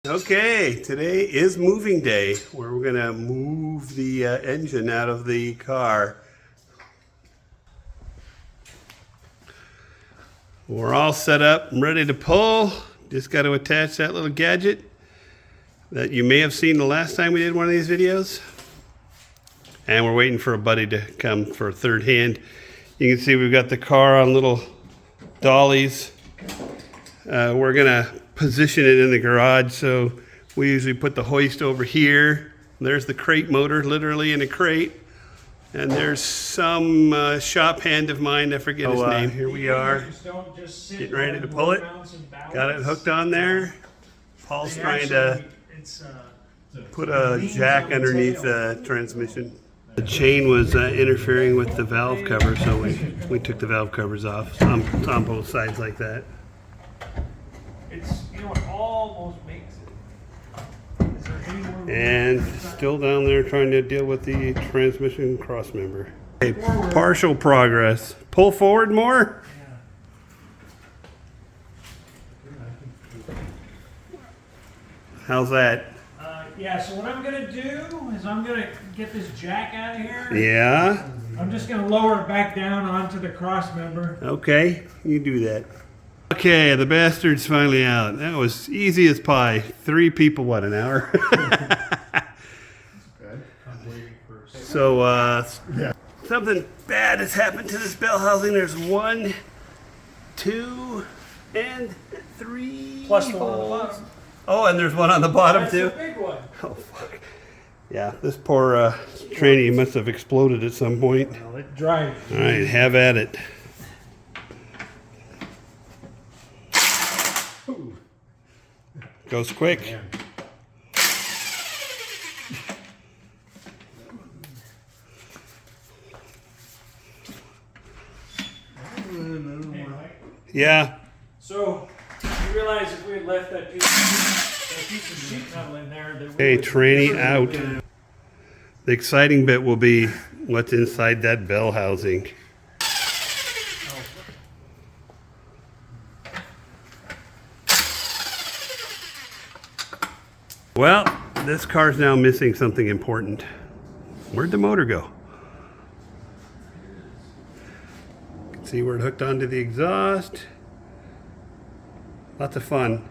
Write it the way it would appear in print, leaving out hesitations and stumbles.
Okay, today is moving day, where we're gonna move the engine out of the car. We're all set up and ready to pull. Just got to attach that little gadget that you may have seen the last time we did one of these videos. And we're waiting for a buddy to come for a third hand. You can see we've got the car on little dollies. We're gonna position it in the garage, so we usually put the hoist over here. There's the crate motor, literally in a crate. And there's some shop hand of mine, I forget his name. Here we are, getting ready to pull it. Got it hooked on there. Paul's trying to put a jack underneath the transmission. The chain was interfering with the valve cover, so we took the valve covers off on both sides like that. It's, you know, it almost makes it. Is there any more room? And still down there trying to deal with the transmission cross member. Okay, partial progress. Pull forward more. Yeah. How's that? Yeah, so what I'm going to do is I'm going to get this jack out of here. Yeah. I'm just going to lower it back down onto the cross member. Okay, you do that. Okay, the bastard's finally out. That was easy as pie. 3 people, what, an hour? So, something bad has happened to this bell housing. There's 1, 2, and 3 Plus the one on the bottom. Oh, and there's one on the bottom That's too? the big one. Oh, fuck. Yeah, this poor tranny must have exploded at some point. Well, it drives. All right, have at it. Goes quick. Yeah. Anyway, Yeah. so you realize if we had left that piece of sheet metal in there, that we Okay, would- tranny out. The exciting bit will be what's inside that bell housing. Well, this car's now missing something important. Where'd the motor go? See where it hooked onto the exhaust. Lots of fun.